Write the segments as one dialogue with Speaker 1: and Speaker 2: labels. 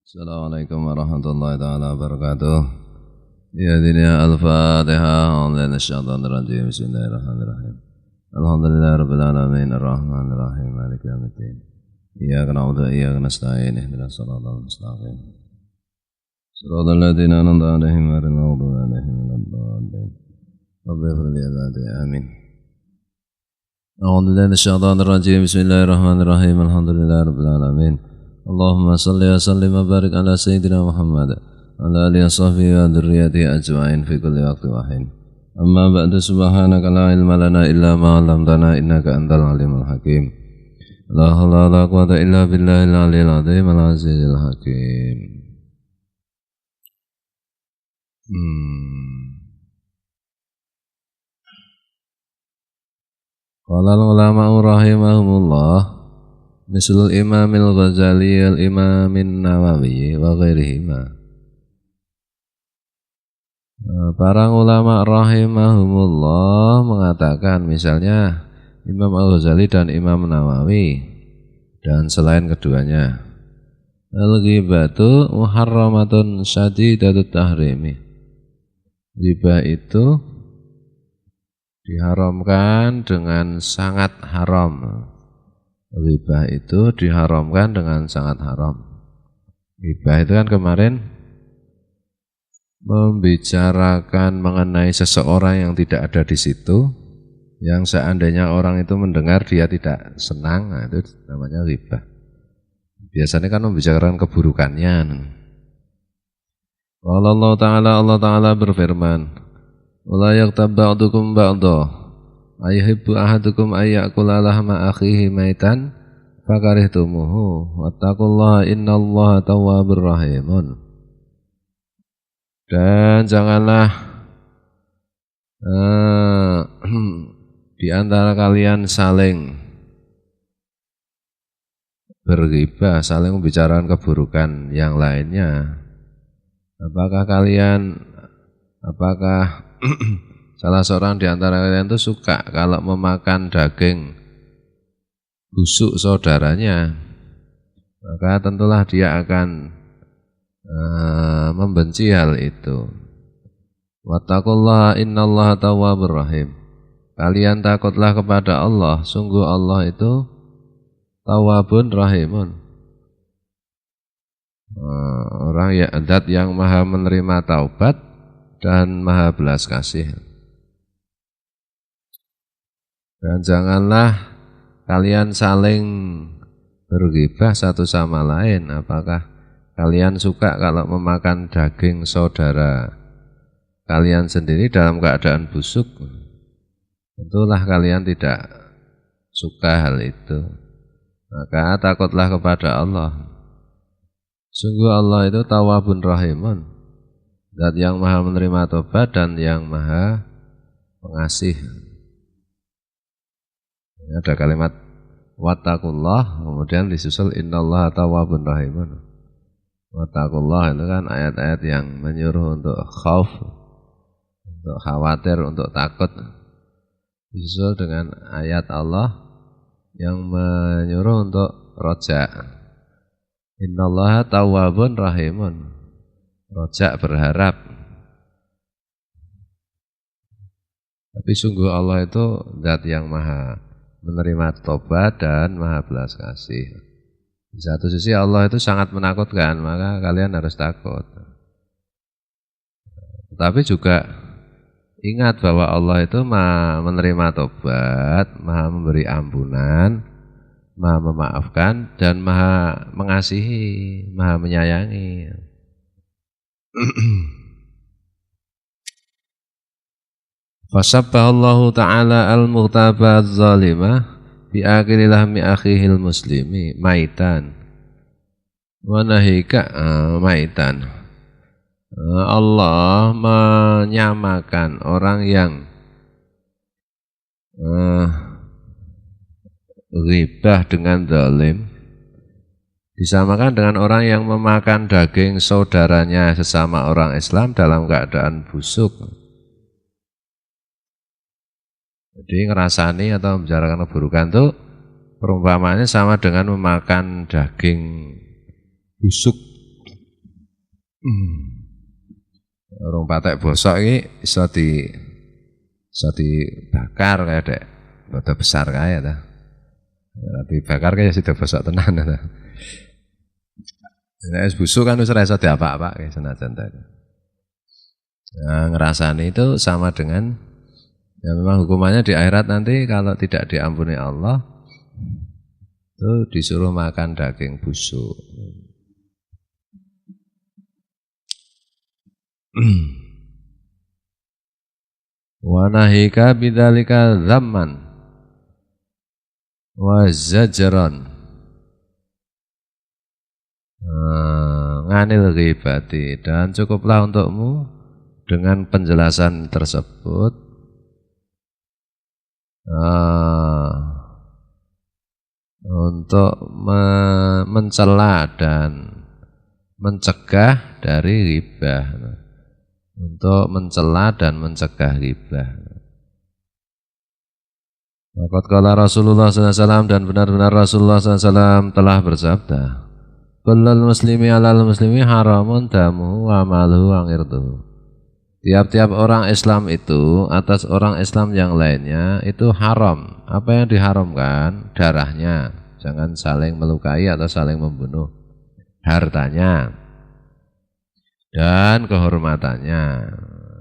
Speaker 1: Assalamualaikum warahmatullahi taala wabarakatuh. Ya dunia al-Fatihah. Bismillahirrahmanirrahim. Bismillahirrahmanirrahim. Alhamdulillahi rabbil alamin arrahmanir rahim maliki yaumiddin. Iyyaka na'budu wa iyyaka nasta'in ihdinas siratal mustaqim. Siratal ladzina an'amta 'alaihim ghairil maghdubi 'alaihim waladdallin. Rabbi ighfir li dzati amin. A'udzu billahi minasyaitonir rajim. Bismillahirrahmanirrahim. Alhamdulillahi rabbil alamin. Allahumma salli wa sallim wa barik ala sayyidina Muhammad wa ala alihi wa sahbihi wa dzurriyyatihi ajma'in fi kulli waqtin wa hin. Amma ba'du, subhanaka la ilma lana illa ma 'allamtana innaka antal alimul hakim. La haula wa la quwwata illa billahil aliyyil azim al azizil hakim. Qala al-ulama'u rahimahumullah mislul imamil Ghazali al-imamin Nawawi wa ghairihima. Para ulama rahimahumullah mengatakan misalnya Imam Al-Ghazali dan Imam Nawawi dan selain keduanya, al-ghibatu muharramatun syadidatut tahrimi. Ghibah itu diharamkan dengan sangat haram. Ghibah itu diharamkan dengan sangat haram. Ghibah itu kan kemarin membicarakan mengenai seseorang yang tidak ada di situ, yang seandainya orang itu mendengar dia tidak senang, nah itu namanya ghibah. Biasanya kan membicarakan keburukannya. Allah Ta'ala berfirman, "Wala yaghtab ba'dukum ba'dha ayuhibbu ahadukum ayyakula lahma akhihi maitan fakarihtumuhu wattaqullaha innallaha tawwabur rahimun." Dan janganlah di antara kalian saling berghibah, saling membicarakan keburukan yang lainnya. Apakah salah seorang di antara kalian itu suka kalau memakan daging busuk saudaranya, maka tentulah dia akan membenci hal itu. Wattaqullaha innallaha tawwabur rahim. Kalian takutlah kepada Allah, sungguh Allah itu tawwabun rahimun. Orang ya zat yang maha menerima taubat dan maha belas kasih. Dan janganlah kalian saling berghibah satu sama lain. Apakah kalian suka kalau memakan daging saudara kalian sendiri dalam keadaan busuk? Tentulah kalian tidak suka hal itu. Maka takutlah kepada Allah. Sungguh Allah itu tawwabun rahimun, zat yang maha menerima tobat dan yang maha pengasih. Ada kalimat wattaqullah, kemudian disusul innallaha tawwabun rahimun. Wattaqullah itu kan ayat-ayat yang menyuruh untuk khauf, untuk khawatir, untuk takut. Disusul dengan ayat Allah yang menyuruh untuk roja. Innallaha tawwabun rahimun. Roja berharap. Tapi sungguh Allah itu zat yang maha menerima tobat dan maha belas kasih. Di satu sisi Allah itu sangat menakutkan, maka kalian harus takut. Tetapi juga ingat bahwa Allah itu maha menerima tobat, maha memberi ampunan, maha memaafkan, dan maha mengasihi, maha menyayangi. Fasabbahallahu ta'ala al-mughtabah az-zalimah bi akili lahmi akhihil muslimi maitan wa nahika maitan. Allah menyamakan orang yang ghibah dengan zalim, disamakan dengan orang yang memakan daging saudaranya sesama orang Islam dalam keadaan busuk. Jadi ngerasani atau membicarakan keburukan itu perumpamaannya sama dengan memakan daging busuk Urung patek bosok iki iso dibakar kaya dek bodo besar kaya ta. Dibakar kaya sida bosok tenan ta. Nek wis busuk kan wis ora iso diapa-apake senajan ta. Nah, ngerasani itu sama dengan ya memang hukumannya di akhirat nanti kalau tidak diampuni Allah itu disuruh makan daging busuk. Wa nahika bidzalika dzamman wa zajran nganil ghibati, dan cukuplah untukmu dengan penjelasan tersebut untuk mencela dan mencegah dari ghibah, untuk mencela dan mencegah ghibah. Waqad qala Rasulullah SAW, dan benar-benar Rasulullah SAW telah bersabda, kullul muslimi alal muslimi haramun damu wa maluhu wa irduhu. Tiap-tiap orang Islam itu atas orang Islam yang lainnya itu haram. Apa yang diharamkan? Darahnya, jangan saling melukai atau saling membunuh. Hartanya dan kehormatannya.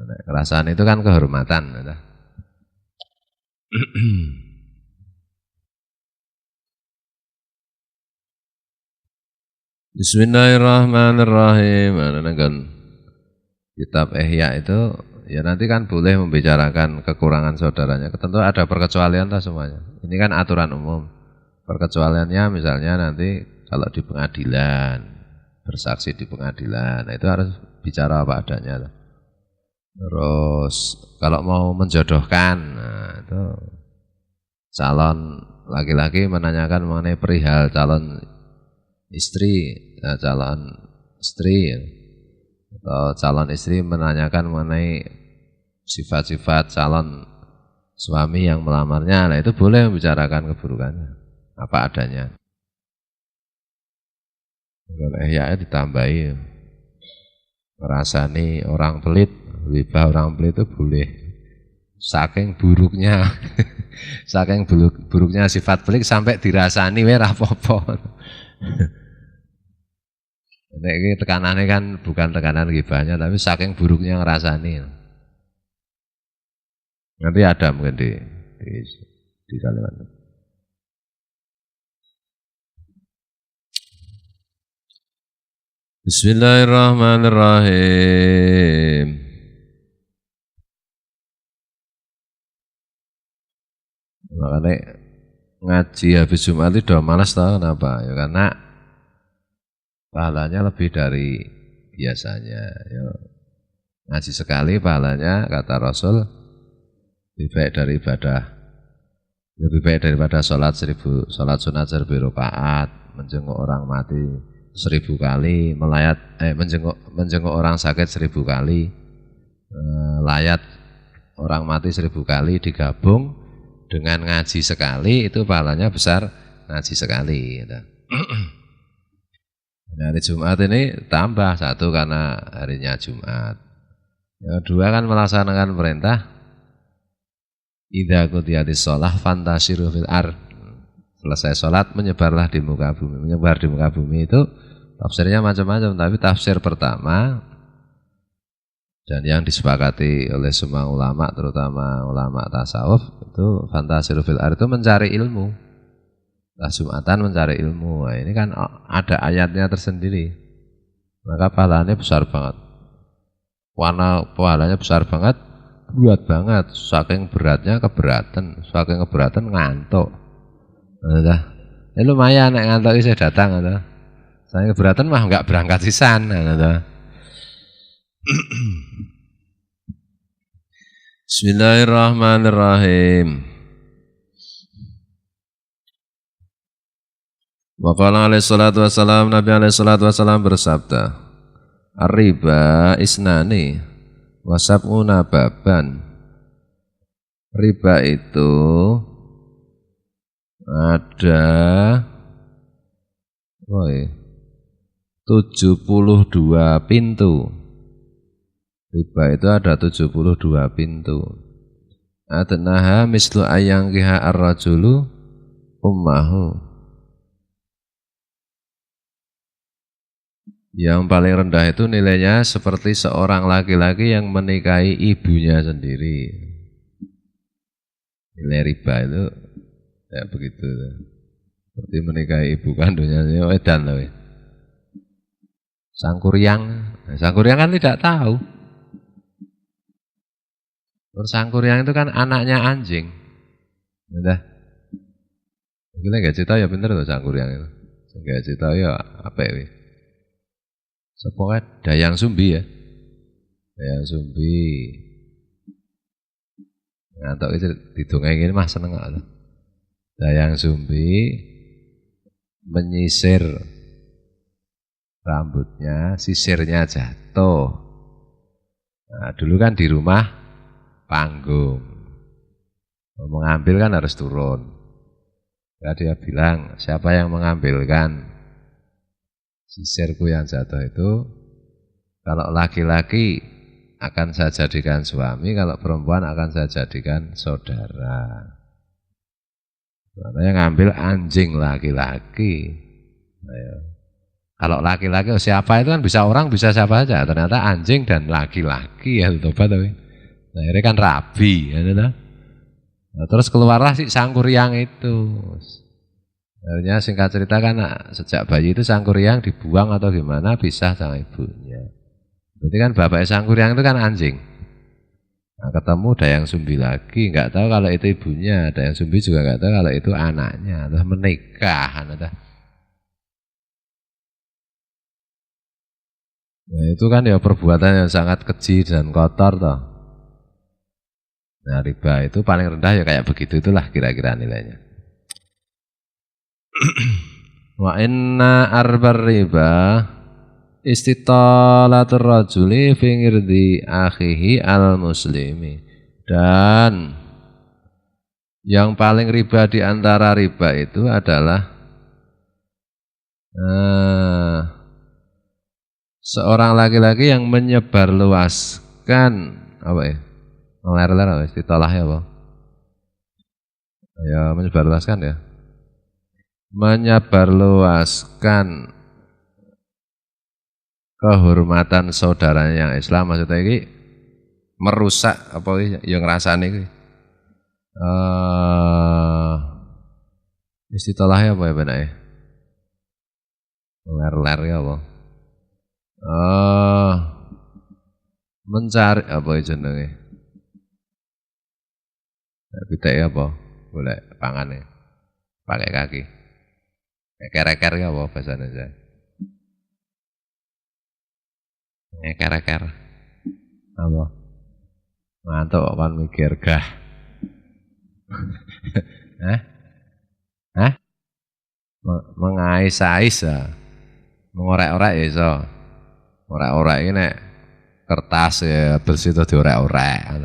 Speaker 1: Nah, kerasaan itu kan kehormatan. Bismillahirrahmanirrahim. Kitab Ihya itu ya nanti kan boleh membicarakan kekurangan saudaranya. Tentu ada perkecualian lah semuanya. Ini kan aturan umum. Perkecualiannya misalnya nanti kalau di pengadilan, bersaksi di pengadilan, nah itu harus bicara apa adanya. Terus kalau mau menjodohkan, nah itu calon laki-laki menanyakan mengenai perihal calon istri, calon istri, atau calon istri menanyakan mengenai sifat-sifat calon suami yang melamarnya, nah itu boleh membicarakan keburukannya apa adanya. Kalau Ihya ditambahi merasani orang pelit, ghibah orang pelit itu boleh. Saking buruknya, saking buruknya sifat pelit sampai dirasani wae ra apa-apa. Nek iki tekanane kan bukan tekanan ghibahnya, tapi saking buruknya ngrasani. Nanti ada mungkin di Kalimantan. Bismillahirrahmanirrahim. Makanya ngaji habis Jumat itu udah malas tau kenapa? Ya karena pahalanya lebih dari biasanya. Ya. Ngaji sekali pahalanya kata Rasul lebih baik dari ibadah, lebih baik daripada sholat sunat 1000 rakaat, menjenguk orang mati 1000 kali, menjenguk orang sakit 1000 kali, layat orang mati 1000 kali, digabung dengan ngaji sekali itu pahalanya besar ngaji sekali. Gitu. Hari Jumat ini tambah satu karena harinya Jumat. Yang kedua kan melaksanakan perintah idza qudiyatis shalah fantasiru fil ard. Selesai sholat menyebarlah di muka bumi. Menyebar di muka bumi itu tafsirnya macam-macam, tapi tafsir pertama dan yang disepakati oleh semua ulama, terutama ulama tasawuf, itu fantasiru fil ard itu mencari ilmu. Nah, Jumatan mencari ilmu. Nah, ini kan ada ayatnya tersendiri. Maka pahalanya besar banget. Warna pahalanya besar banget, buat banget. Saking beratnya keberatan, saking keberatan ngantuk. Nah, ini lumayan nek ngantuk saya datang. Nah. Saking keberatan mah nggak berangkat sisan. Nah. Bismillahirrahmanirrahim. Waqala alaihi salatu wassalam, Nabi alaihi salatu wassalam bersabda, Ar-riba isnani wasab'una baban. Riba itu ada 72 pintu. Riba itu ada 72 pintu. Adnaha mislu ayangkiha ar-rajulu ummahu. Yang paling rendah itu nilainya seperti seorang laki-laki yang menikahi ibunya sendiri. Nilai riba itu ya begitu. Seperti menikahi ibu kandungnya, edan loh. Sangkuriang kan tidak tahu. Sangkuriang itu kan anaknya anjing. Udah. Gila gak cerita ya bener loh sangkuriang itu. Gak cerita ya apa ya? Sepokoknya Dayang Sumbi ya. Dayang Sumbi. Ngantuk itu didongeng ini mah seneng gak? Dayang Sumbi menyisir rambutnya, sisirnya jatuh. Nah, dulu kan di rumah panggung. Mengambil kan harus turun. Ya, dia bilang, siapa yang mengambilkan sisirku yang jatuh itu? Kalau laki-laki akan saya jadikan suami, kalau perempuan akan saya jadikan saudara. Karena yang ngambil anjing laki-laki. Nah, kalau laki-laki siapa itu kan bisa orang bisa siapa saja. Ternyata anjing dan laki-laki ya tobat tapi. Nah, ini kan rabi ya nah, terus keluarlah si sangkuriang itu. Akhirnya singkat cerita kan sejak bayi itu sangkuriang dibuang atau gimana pisah sama ibunya. Berarti kan bapak sangkuriang itu kan anjing. Nah, ketemu Dayang Sumbi lagi, nggak tahu kalau itu ibunya. Dayang Sumbi juga nggak tahu kalau itu anaknya. Terus menikah, Nah itu kan ya perbuatan yang sangat keji dan kotor toh. Nah riba itu paling rendah ya kayak begitu, itulah kira-kira nilainya. Wa inna arbar riba istitalatur rajuli fi ngirdi akhihi al muslimi. Dan yang paling riba di antara riba itu adalah seorang laki-laki yang menyebarluaskan apa ya? Meler-ler apa istitolahnya apa? Ya menyebarluaskan ya. Menyebarluaskan kehormatan saudaranya yang Islam, maksudnya ini merusak apa yang ngrasani iki. Istitolahnya apa ya benake? Meler-ler ya apa? Mencari apa jenenge? Bidake apa? Boleh pangane. Pakai kaki. Eker-eker ya apa bahasa Indonesia? Eker-eker. Apa? Ngantuk kan mikir gah. Hah? Hah? Mengais-ais ya. Mengorek-orek ya iso. Orek-orek ini nek kertas ya bersih itu diorek-orek.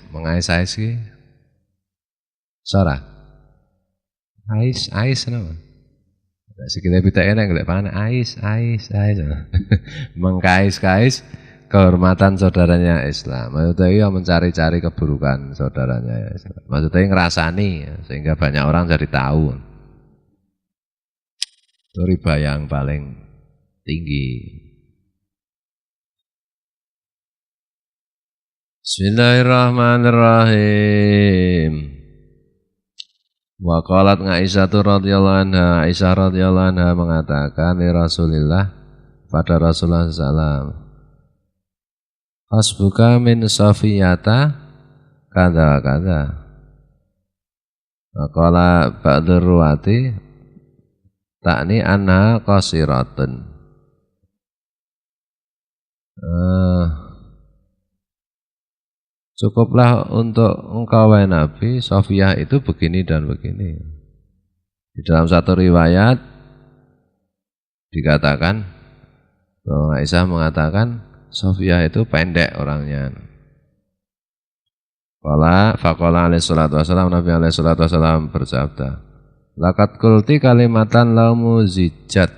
Speaker 1: Mengais-ais iki. Sora. Ais kenapa? Sikile pitake nek golek pangan ais. Mengkais-kais kehormatan saudaranya Islam. Maksudnya ya mencari-cari keburukan saudaranya Islam. Maksudnya ngerasani ya, sehingga banyak orang jadi tahu. Itu riba yang paling tinggi. Bismillahirrahmanirrahim. Wa qalat Aisyah radhiyallahu anha, Aisyah radhiyallahu anha mengatakan li Rasulillah pada Rasulullah sallallahu hasbuka min safiyata kada. Wa qala ba'dur ruwati takni anha qasiratun. Cukuplah untuk engkau wahai Nabi, Sofiyah itu begini dan begini. Di dalam satu riwayat dikatakan bahwa Aisyah mengatakan Sofiyah itu pendek orangnya. Faqala alaihi salatu wassalam, Nabi alaihi salatu wassalam bersabda, laqad qulti kalimatan la muzijat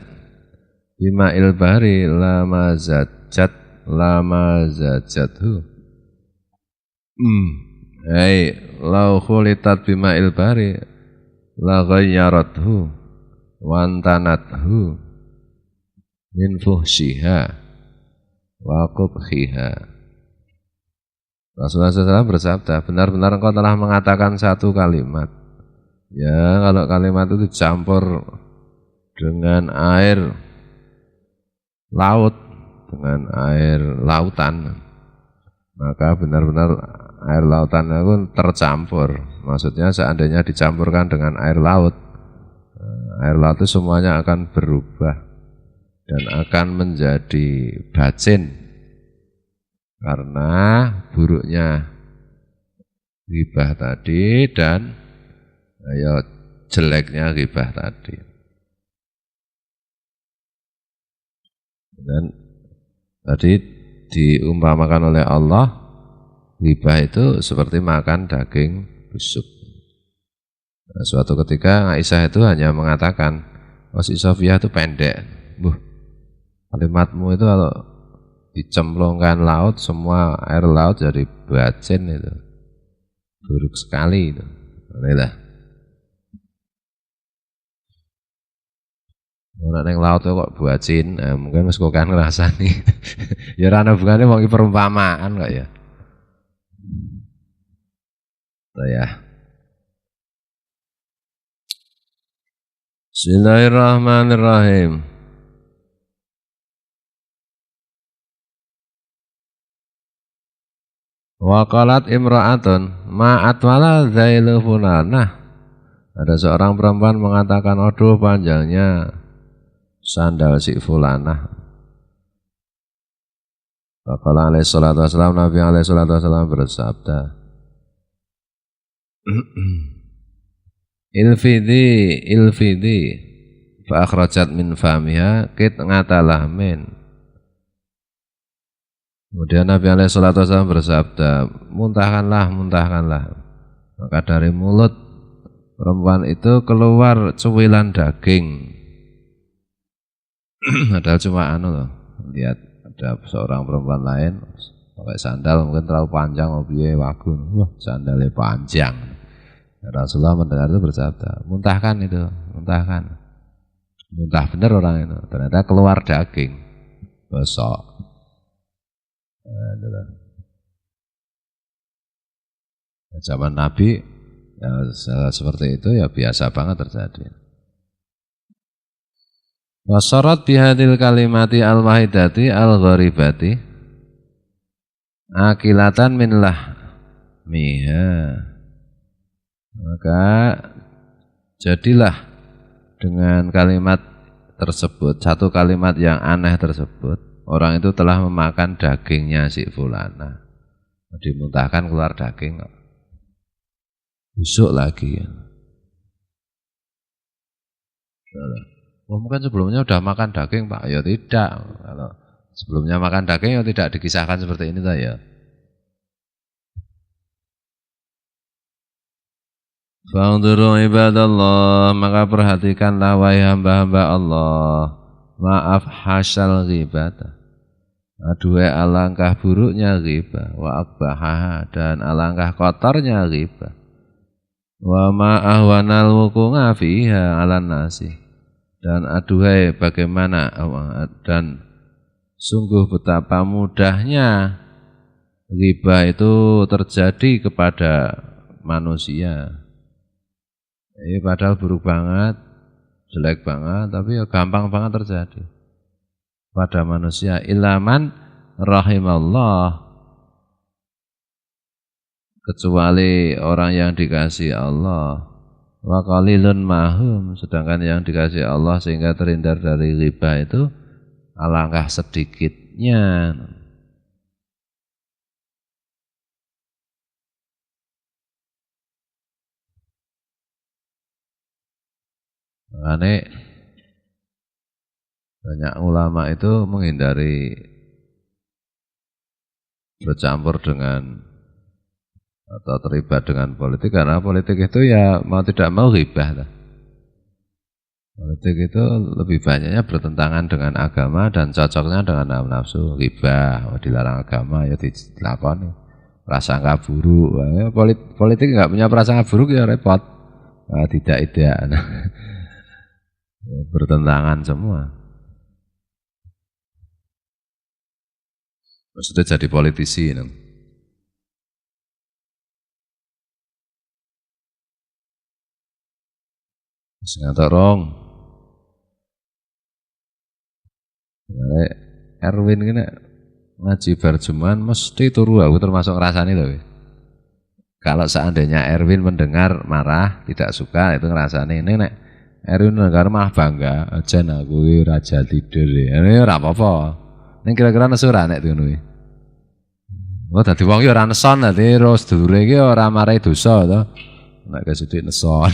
Speaker 1: bima'il bahri lama zajathu. Hai lau khulitat bima'il bahri la ghayyarathu wantanathu min fuhsyiha wa qubhiha. Rasulullah SAW bersabda, benar-benar engkau telah mengatakan satu kalimat. Ya, kalau kalimat itu dicampur dengan air laut, dengan air lautan, maka benar-benar air lautan itu tercampur. Maksudnya seandainya dicampurkan dengan air laut itu semuanya akan berubah dan akan menjadi bacin karena buruknya ghibah tadi dan jeleknya ghibah tadi. Dan tadi diumpamakan oleh Allah, ghibah itu seperti makan daging busuk. Nah, suatu ketika Aisyah itu hanya mengatakan, si Sofia itu pendek. Kalimatmu itu kalau dicemplungkan laut, semua air laut jadi bacin itu. Buruk sekali itu. Inilah. Ora ning laut kok bacin, mungkin wis kok kan ngrasani. Ya ora ana hubungane wong perumpamaan kok ya. Ya. Bismillahirrahmanirrahim. Wa qalat imra'atun ma'at wala zailu fulanah. Ada seorang perempuan mengatakan, aduh panjangnya sandal si fulanah. Faqala alaihi salatu wassalam, Nabi alaihi salatu wassalam bersabda, ilfidi fa akhrajat min famiha kit ngatalah min. Kemudian Nabi alaihi salatu wasallam bersabda, muntahkanlah. Maka dari mulut perempuan itu keluar cuwilan daging. Padahal cuma loh, lihat ada seorang perempuan lain pakai sandal mungkin terlalu panjang, piye wagun, sandalnya panjang. Rasulullah mendengar itu bersabda, muntahkan. Muntah benar orang itu, ternyata keluar daging, besok. Zaman Nabi ya, seperti itu ya biasa banget terjadi. Wasyarat bihadil kalimati al-wahidati al-gharibati akilatan min lahmiha. Maka jadilah dengan kalimat tersebut, satu kalimat yang aneh tersebut, orang itu telah memakan dagingnya si fulana. Dimuntahkan keluar daging kok. Busuk lagi ya. Mungkin sebelumnya sudah makan daging Pak, ya tidak. Kalau sebelumnya makan daging ya tidak dikisahkan seperti ini ya. Fa'udhuru ibadallah, maka perhatikanlah wahai hamba-hamba Allah. Maaf hasal ghibata. Aduhai alangkah buruknya ghibah, wa akbahaha, dan alangkah kotornya ghibah. Wa ma'ahwanal wukunga fiha alan nasi. Dan aduhai bagaimana, dan sungguh betapa mudahnya ghibah itu terjadi kepada manusia. Ini padahal buruk banget, jelek banget, tapi ya gampang banget terjadi pada manusia. Ilaman rahimallah, kecuali orang yang dikasihi Allah. Wa qalilun mahum, sedangkan yang dikasihi Allah sehingga terhindar dari ghibah itu alangkah sedikitnya. Makanya banyak ulama itu menghindari bercampur dengan atau terlibat dengan politik, karena politik itu ya mau tidak mau ghibah. Politik itu lebih banyaknya bertentangan dengan agama dan cocoknya dengan nafsu. Ghibah dilarang agama ya dilakoni. Prasangka buruk, politik nggak punya prasangka buruk ya repot. Tidak ideal, bertentangan semua. Maksudnya jadi politisi, Sengaja rong. Erwin ini ngaji barjuman mesti turu, aku termasuk ngerasani tapi. Kalau seandainya Erwin mendengar marah, tidak suka, itu ngerasani. Ini nek Erwin mendengar mah bangga, aja aku raja tidur ya. Ini ora apa-apa. Ini kira-kira nesu ora nek ngono iki. Oh dadi wong ya ora neson dadi terus dulure iki ora marai dosa to. Nek kesithik neson.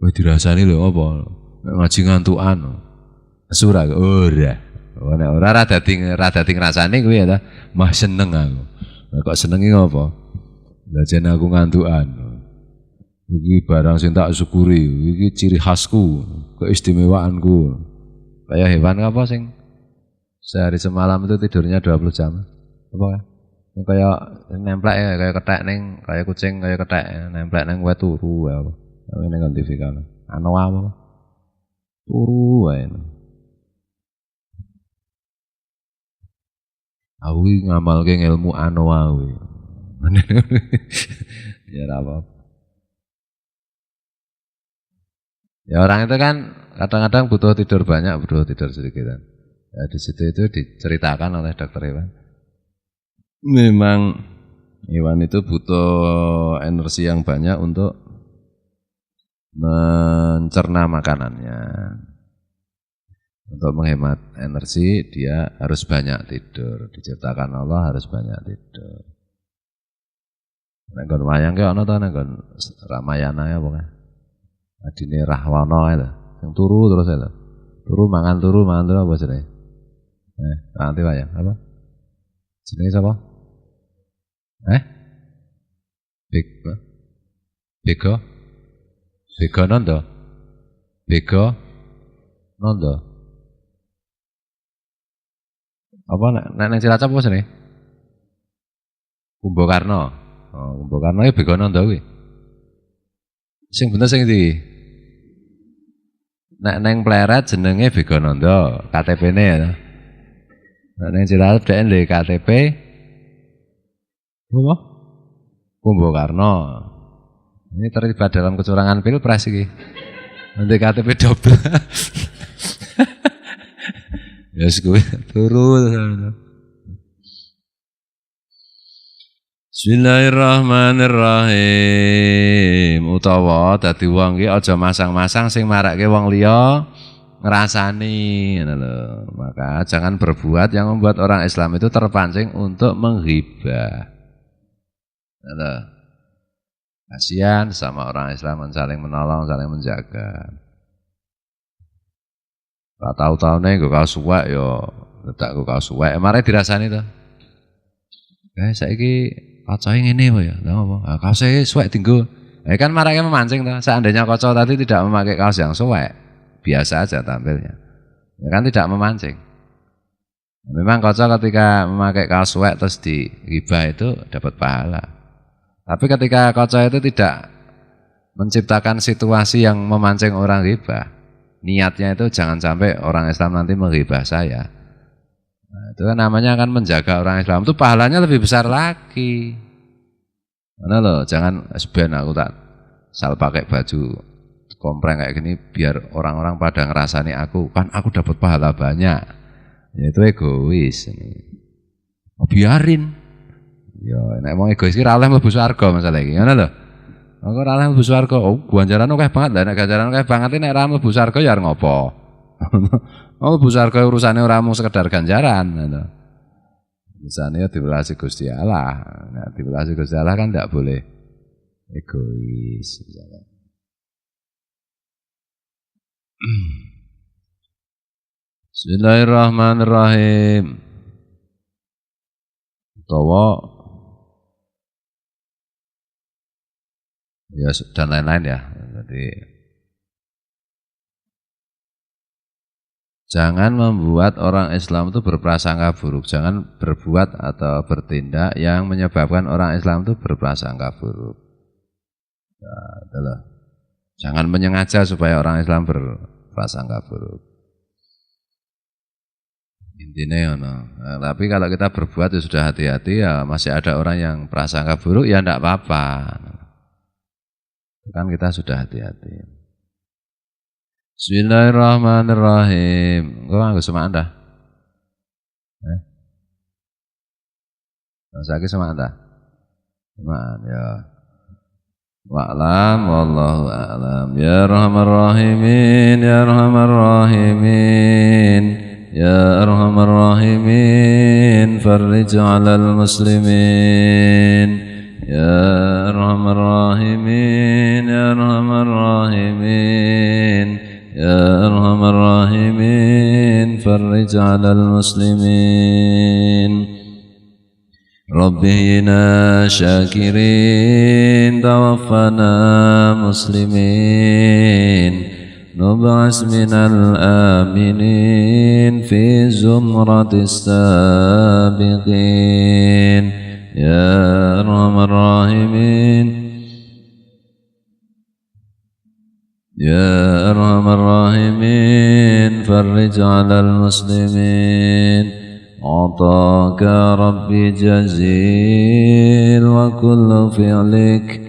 Speaker 1: Kowe dirasani lho apa? Nek ngaji ngantukan. Nesu ora ora. Oh nek ora dadi ngrasani kuwi ya ta. Mah seneng aku. Nah, kok senengi apa? Lah jen aku ngantukan. Iki barang sing tak syukuri, iki ciri khasku, keistimewaanku. Kayak hewan apa sing sehari semalam itu tidurnya 20 jam. Apa? Kayak nemplek ya, kayak kethek ning, kayak kucing kayak kethek nemplek ning wae turu apa. Ning TV kan. Anoa apa? Turu wae. Aku ngamalke ilmu anoa kuwi. Ya apa. Ya orang itu kan kadang-kadang butuh tidur banyak, butuh tidur sedikit. Ya, di situ itu diceritakan oleh dokter hewan. Memang hewan itu butuh energi yang banyak untuk mencerna makanannya. Untuk menghemat energi dia harus banyak tidur. Diciptakan Allah harus banyak tidur. Nek nggon wayang ki ana ta nek nggon Ramayana ya pokoke. Adine Rahwana itu. Yang turu terus itu. Turu mangan turu apa jenenge? Nanti wayang apa? Jenenge sapa? Bego? Bego Nanda? Bego Nanda? Apa nek Cilacap apa jenenge? Kumbakarna. Oh, Kumbakarna ya Bego Nanda kuwi. Sing bener sing ndi? Nek neng Pleret jenenge Bego Nanda, KTP-ne ya. Nek neng Cilacap dhek ndek KTP apa? Kumbakarna. Ini terlibat dalam kecurangan pilpres iki. Nanti KTP double. Ya kuwi turu. Bismillahirrahmanirrahim. Utawa dadi wong iki aja masang-masang sing marake wong liya ngrasani ngono lho. Maka jangan berbuat yang membuat orang Islam itu terpancing untuk menghibah. Ngono. Kasihan sama orang Islam saling menolong, saling menjaga. Ora tau-taune nggo kaos suwek ya ledak nggo kaos suwek. Mare dirasani to. Saiki kacae ngene apa ya? Lha apa? Kaose suwek dienggo. Kan marake memancing to. Seandainya kaca tadi tidak memakai kaos yang suwek, biasa aja tampilnya. Ya kan tidak memancing. Memang kaca ketika memakai kaos suwek terus digibah itu dapat pahala. Tapi ketika kaca itu tidak menciptakan situasi yang memancing orang ghibah, niatnya itu jangan sampai orang Islam nanti menghibah saya. Nah, itu kan namanya akan menjaga orang Islam itu pahalanya lebih besar lagi. Mana loh, jangan sebenarnya aku tak sal pakai baju kompreng kayak gini biar orang-orang pada ngerasani aku, kan aku dapat pahala banyak. Ya itu egois. Biarin. Ya nek mau egois ki ra oleh mlebu swarga masalah iki. Ngono lho. Aku ora oleh mlebu swarga. Oh, ganjaran akeh banget lah nek ganjaran akeh banget nek ra mlebu swarga ya arep ngopo? Oh, mlebu swarga urusane ora mung sekedar ganjaran ngono. Misalnya diwelasi Gusti Allah. Nah, diwelasi Gusti Allah kan tidak boleh egois. Bismillahirrahmanirrahim. Utawa ya dan lain-lain ya. Jadi Jangan membuat orang Islam itu berprasangka buruk. Jangan berbuat atau bertindak yang menyebabkan orang Islam itu berprasangka buruk. Nah, itulah. Jangan menyengaja supaya orang Islam berprasangka buruk. Intinya nah, tapi kalau kita berbuat ya sudah hati-hati ya, masih ada orang yang prasangka buruk ya tidak apa-apa. Kan kita sudah hati-hati. Bismillahirrahmanirrahim. Kau anggo sama Anda? Sakit sama Anda? Sama ya. Wa'lam wallahu a'lam. Ya arhamar rahimin, ya arhamar rahimin, ya arhamar rahimin, farrij 'alal muslimin. Ya arhamar rahimin, ya arhamar rahimin. يا أرحم الراحمين فرج على المسلمين رب اهدنا شاكرين توفنا مسلمين نبعث من الآمنين في زمرة السابقين يا أرحم الراحمين يا أرحم الراحمين فرج على المسلمين عطاك ربي جزيل وكل فعلك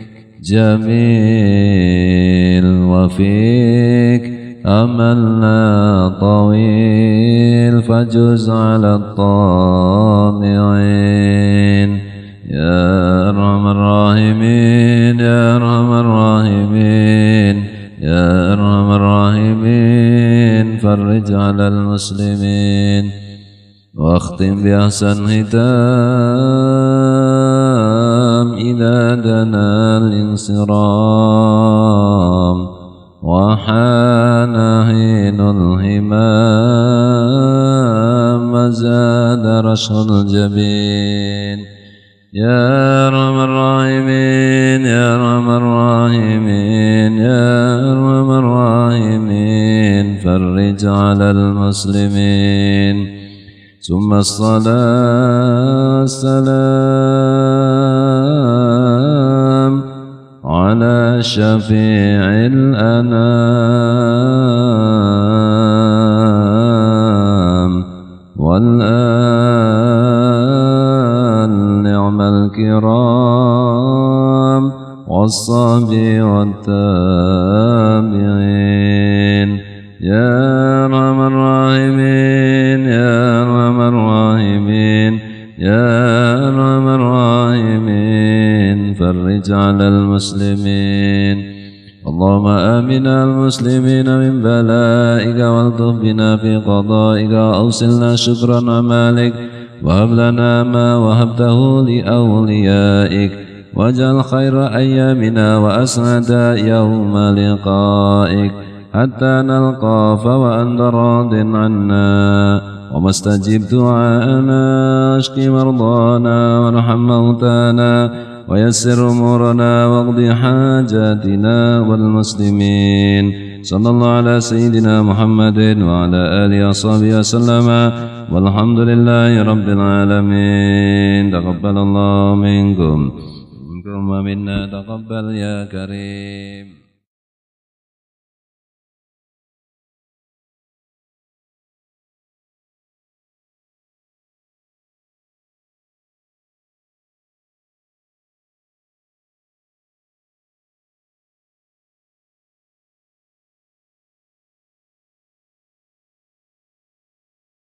Speaker 1: جميل وفيك أملنا طويل فجز على الطامعين يا أرحم الراحمين يا أرحم الراحمين يا أرحم الراحمين فرج على المسلمين واختم بأحسن ختام إذا دنا الانصرام وحان حين الهمام وزاد رشح الجبين يا أرحم الراحمين يا أرحم الراحمين يا أرحم الراحمين فرج على المسلمين ثم الصلاة والسلام على شفيع الأنام والآل نعم الكرام والصحب والتابعين يا أرحم الراحمين يا أرحم الراحمين يا أرحم الراحمين فرج على المسلمين اللهم آمنا المسلمين من بلائك والطف بنا في قضائك وأوصلنا شكرا أعمالك وهب لنا ما وهبته لأوليائك واجعل خير أيامنا وأسعد يوم لقائك حتى نلقاك وأنت راض عنا وما استجب دعاءنا اشق مرضانا وارحم موتانا ويسر أمورنا واقض حاجاتنا والمسلمين صلى الله على سيدنا محمد وعلى آله وصحبه وسلم والحمد لله رب العالمين تقبل الله منكم ومنا تقبل يا كريم.